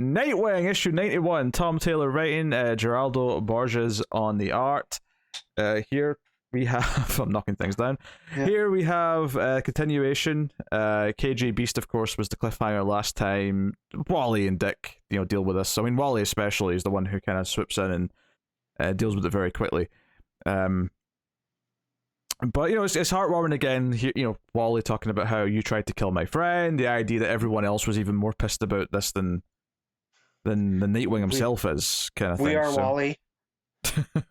Nightwing, issue 91. Tom Taylor writing, Geraldo Borges on the art. Here we have... I'm knocking things down. Yeah. Here we have continuation. KJ Beast, of course, was the cliffhanger last time. Wally and Dick, deal with this. I mean, Wally especially is the one who kind of swoops in and deals with it very quickly. But it's heartwarming again. Wally talking about how you tried to kill my friend. The idea that everyone else was even more pissed about this than the Nightwing himself is, kind of thing. We are Wally.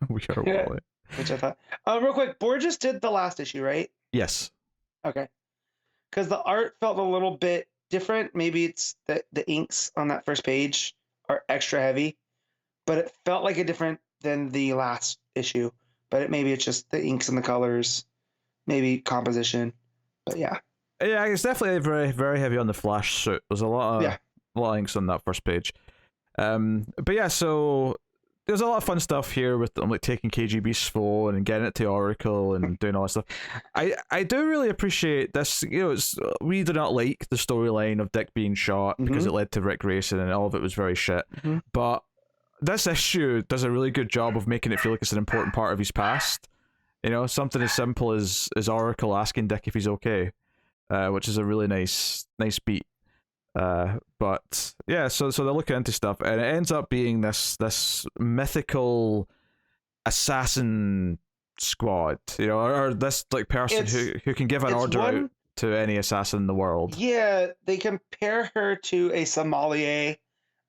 We are Wally. Which I thought. Real quick, Borges did the last issue, right? Yes. Okay. Because the art felt a little bit different. Maybe it's that the inks on that first page are extra heavy, but it felt like it different than the last issue. But maybe it's just the inks and the colors, maybe composition. But yeah. Yeah, it's definitely very, very heavy on the Flash suit. There's a lot of inks on that first page. But yeah, so there's a lot of fun stuff here with them, like taking KGB's phone and getting it to Oracle and doing all that stuff. I do really appreciate this. We do not like the storyline of Dick being shot because it led to Rick Grayson and all of it was very shit. But this issue does a really good job of making it feel like it's an important part of his past. Something as simple as Oracle asking Dick if he's okay, which is a really nice beat. But yeah, so they're looking into stuff, and it ends up being this mythical assassin squad, or this like person who can give an order out to any assassin in the world. Yeah, they compare her to a sommelier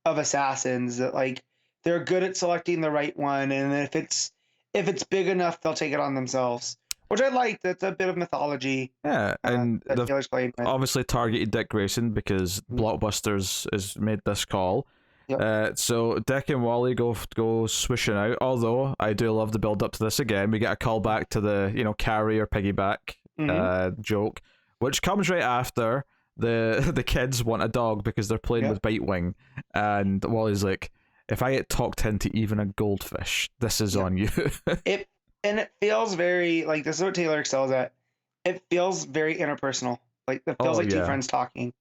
of assassins that they're good at selecting the right one, and if it's big enough, they'll take it on themselves. Which I like. That's a bit of mythology. Yeah, and Taylor's playing with. Obviously targeted Dick Grayson because Blockbusters has made this call. Yep. So Dick and Wally go swishing out. Although I do love the build up to this again. We get a call back to the carry or piggyback joke, which comes right after the kids want a dog because they're playing with Bitewing, and Wally's like, "If I get talked into even a goldfish, this is on you." And it feels very this is what Taylor excels at. It feels very interpersonal. It feels like two friends talking.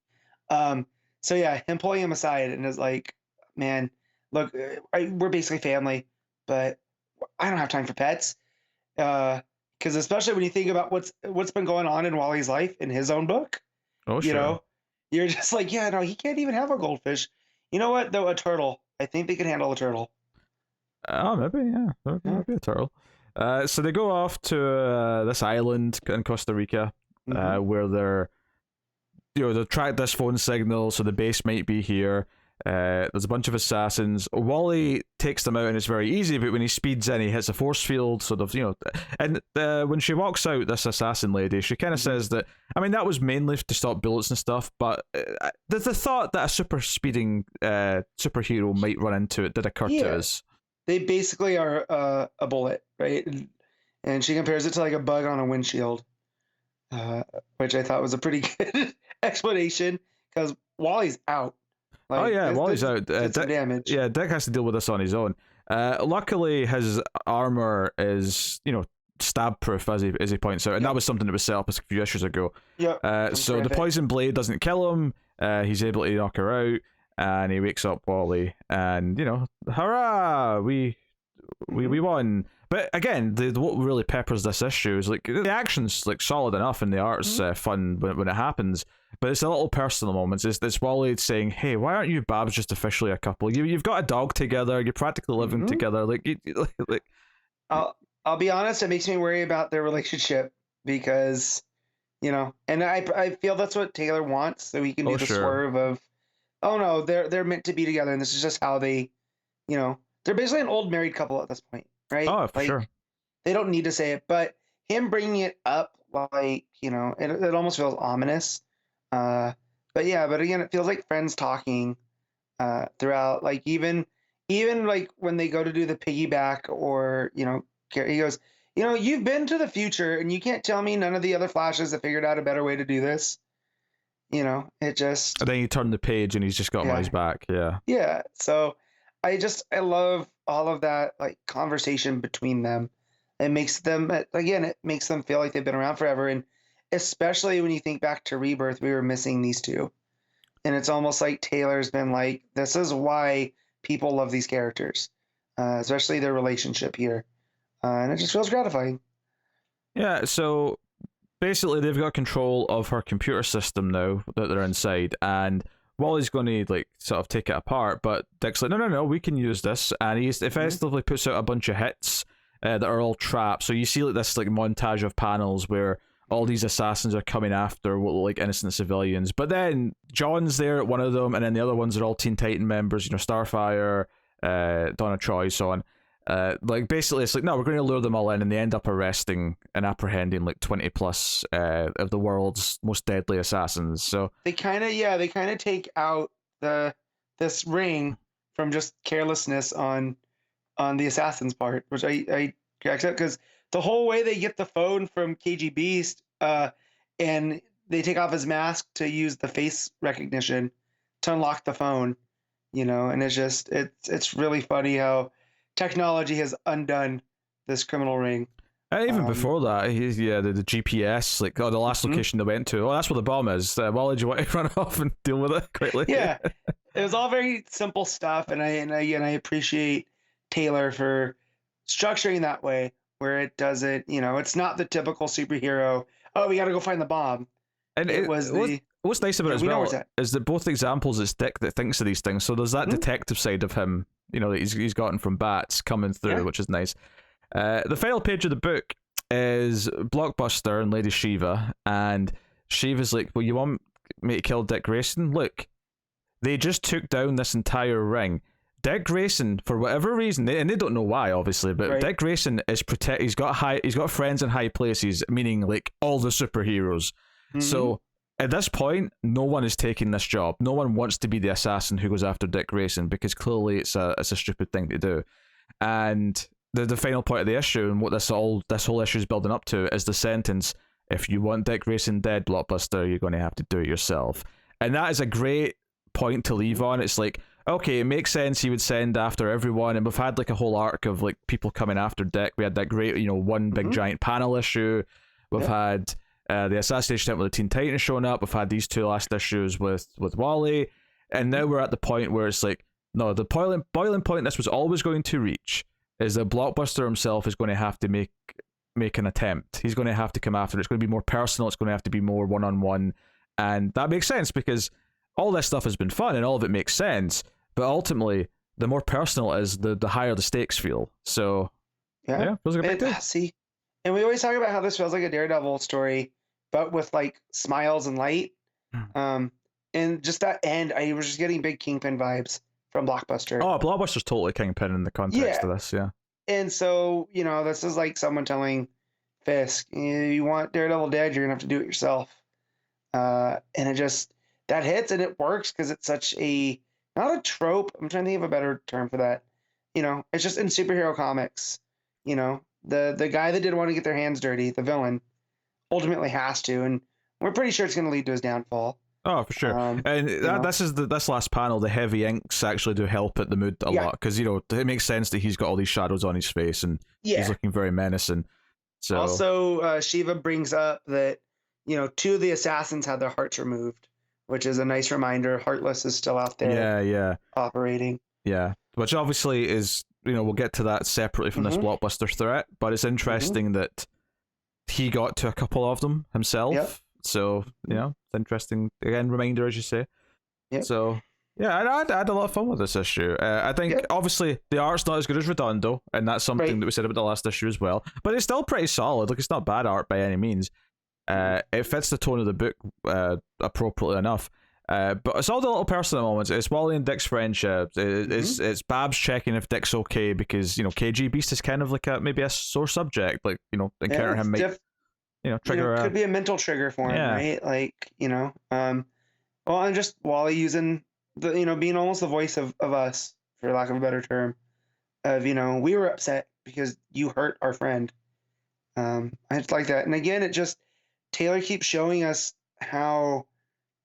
So yeah, him pulling him aside and is like, "Man, look, we're basically family, but I don't have time for pets." Because especially when you think about what's been going on in Wally's life in his own book. Oh, sure. You're just like, yeah, no, he can't even have a goldfish. You know what? Though a turtle, I think they can handle a turtle. Oh, maybe, yeah, maybe a turtle. So they go off to this island in Costa Rica, where they track this phone signal, so the base might be here. There's a bunch of assassins. Wally takes them out, and it's very easy. But when he speeds in, he hits a force field, sort of, And when she walks out, this assassin lady, she kind of says that. I mean, that was mainly to stop bullets and stuff. But the thought that a super speeding superhero might run into it did occur to us. They basically are a bullet, right? And she compares it to a bug on a windshield, which I thought was a pretty good explanation because Wally's out. Wally's out. Dick, damage. Yeah, Dick has to deal with this on his own. Luckily, his armor is stab proof, as he points out, and that was something that was set up a few issues ago. Yeah. So the poison blade doesn't kill him. He's able to knock her out. And he wakes up Wally, and hurrah! We won. But again, what really peppers this issue is the action's solid enough, and the art's fun when it happens. But it's the little personal moments. It's Wally saying, "Hey, why aren't you Babs just officially a couple? You've got a dog together. You're practically living together. I'll be honest. It makes me worry about their relationship because, and I feel that's what Taylor wants, so he can do the swerve of. Oh no, they're meant to be together, and this is just how they, they're basically an old married couple at this point, right? Oh, for sure. They don't need to say it, but him bringing it up, it almost feels ominous. But again, it feels like friends talking throughout. Even when they go to do the piggyback, or he goes, you've been to the future, and you can't tell me none of the other Flashes have figured out a better way to do this. It just... And then you turn the page and he's just got his back, yeah. Yeah, so I love all of that, conversation between them. It makes them, again, it makes them feel like they've been around forever, and especially when you think back to Rebirth, we were missing these two. and it's almost like Taylor's been like, this is why people love these characters, especially their relationship here, and it just feels gratifying. Yeah, so basically they've got control of her computer system now that they're inside, and Wally's going to like sort of take it apart, but Dick's like, no, we can use this, and he effectively puts out a bunch of hits that are all trapped. So you see like this like montage of panels where all these assassins are coming after what look like innocent civilians, but then John's there at one of them, and then the other ones are all Teen Titan members, Starfire, Donna Troy, so on. Like basically it's like, no, we're going to lure them all in, and they end up arresting and apprehending like 20 plus of the world's most deadly assassins. So they kind of take out this ring from just carelessness on the assassin's part, which I accept, because the whole way they get the phone from KG Beast, and they take off his mask to use the face recognition to unlock the phone, and it's just it's really funny how technology has undone this criminal ring. Even before that, the GPS, like, the last location they went to, that's where the bomb is. Wally, do you want to run off and deal with it quickly? Yeah, it was all very simple stuff, and I appreciate Taylor for structuring that way, where it doesn't, it's not the typical superhero, oh, we got to go find the bomb. And what's nice about it as well is that both examples, it's Dick that thinks of these things, so there's that detective side of him, that he's gotten from Bats coming through, which is nice. The final page of the book is Blockbuster and Lady Shiva, and Shiva's like, well, you want me to kill Dick Grayson? Look, they just took down this entire ring. Dick Grayson, for whatever reason, and they don't know why, obviously, but Dick Grayson is he's got friends in high places, meaning like all the superheroes. So at this point, no one is taking this job. No one wants to be the assassin who goes after Dick Grayson, because clearly it's a stupid thing to do. And the final point of the issue, and what this whole issue is building up to, is the sentence, if you want Dick Grayson dead, Blockbuster, you're going to have to do it yourself. And that is a great point to leave on. It's like, okay, it makes sense he would send after everyone, and we've had like a whole arc of like people coming after Dick. We had that great, one big giant panel issue. We've had the assassination attempt with the Teen Titans showing up. We've had these two last issues with Wally, and now we're at the point where it's like, no, the boiling point this was always going to reach is that Blockbuster himself is going to have to make an attempt. He's going to have to come after it. It's going to be more personal. It's going to have to be more one-on-one, and that makes sense because all this stuff has been fun and all of it makes sense, but ultimately the more personal it is, the higher the stakes feel. So yeah, those are good big see, and we always talk about how this feels like a Daredevil story, but with like smiles and light. And just that end, I was just getting big Kingpin vibes from Blockbuster. Oh, Blockbuster's totally Kingpin in the context of this, yeah. And so, this is like someone telling Fisk, you want Daredevil dead, you're gonna have to do it yourself. And it just, that hits, and it works because it's such a, not a trope, I'm trying to think of a better term for that. It's just in superhero comics, the guy that didn't want to get their hands dirty, the villain, ultimately has to, and we're pretty sure it's going to lead to his downfall. Oh, for sure. And this last panel, the heavy inks actually do help at the mood a lot, because it makes sense that he's got all these shadows on his face and he's looking very menacing. So also, Shiva brings up that two of the assassins had their hearts removed, which is a nice reminder. Heartless is still out there, operating. Yeah, which obviously is, we'll get to that separately from this Blockbuster threat, but it's interesting that he got to a couple of them himself. Yep. So, it's interesting. Again, reminder, as you say. Yep. So, yeah, I had a lot of fun with this issue. I think, obviously, the art's not as good as Redondo, and that's something that we said about the last issue as well. But it's still pretty solid. Like, it's not bad art by any means. It fits the tone of the book appropriately enough. But it's all the little personal moments. It's Wally and Dick's friendship. It's Babs checking if Dick's okay, because, KG Beast is kind of like maybe a sore subject. Like, encountering him might... trigger could be a mental trigger for him, right? Like, well, and just Wally using the, being almost the voice of us, for lack of a better term, of, we were upset because you hurt our friend. I just like that. And again, Taylor keeps showing us how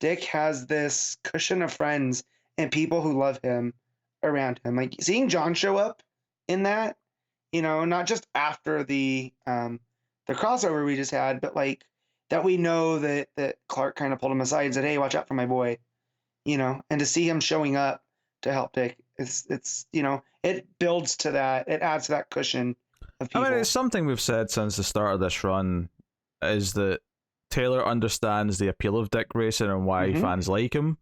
Dick has this cushion of friends and people who love him around him. Like, seeing John show up in that, not just after the crossover we just had, but like that we know that Clark kind of pulled him aside and said, hey, watch out for my boy. and to see him showing up to help Dick, it's it builds to that. It adds to that cushion of people. I mean, it's something we've said since the start of this run, is that Taylor understands the appeal of Dick Grayson and why fans like him,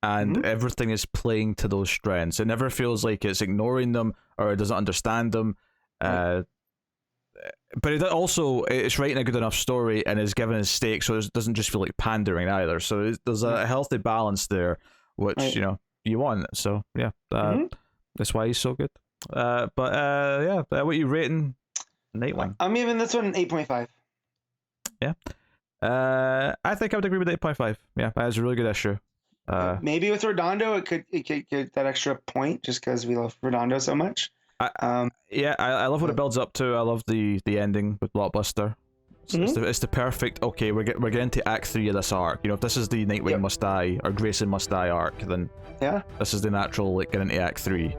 and everything is playing to those strengths. It never feels like it's ignoring them or it doesn't understand them. But it's writing a good enough story and is giving his stakes, so it doesn't just feel like pandering either. So there's a healthy balance there, which you want. So yeah, that's why he's so good. But what are you rating Nightwing? I'm giving this one an 8.5. Yeah. I think I would agree with 8.5. Yeah, that was a really good issue. Maybe with Redondo, it could get that extra point just because we love Redondo so much. I love what it builds up to. I love the ending with Blockbuster. It's the perfect. Okay, we're getting to Act 3 of this arc. If this is the Nightwing must die or Grayson must die arc, then this is the natural getting into Act 3.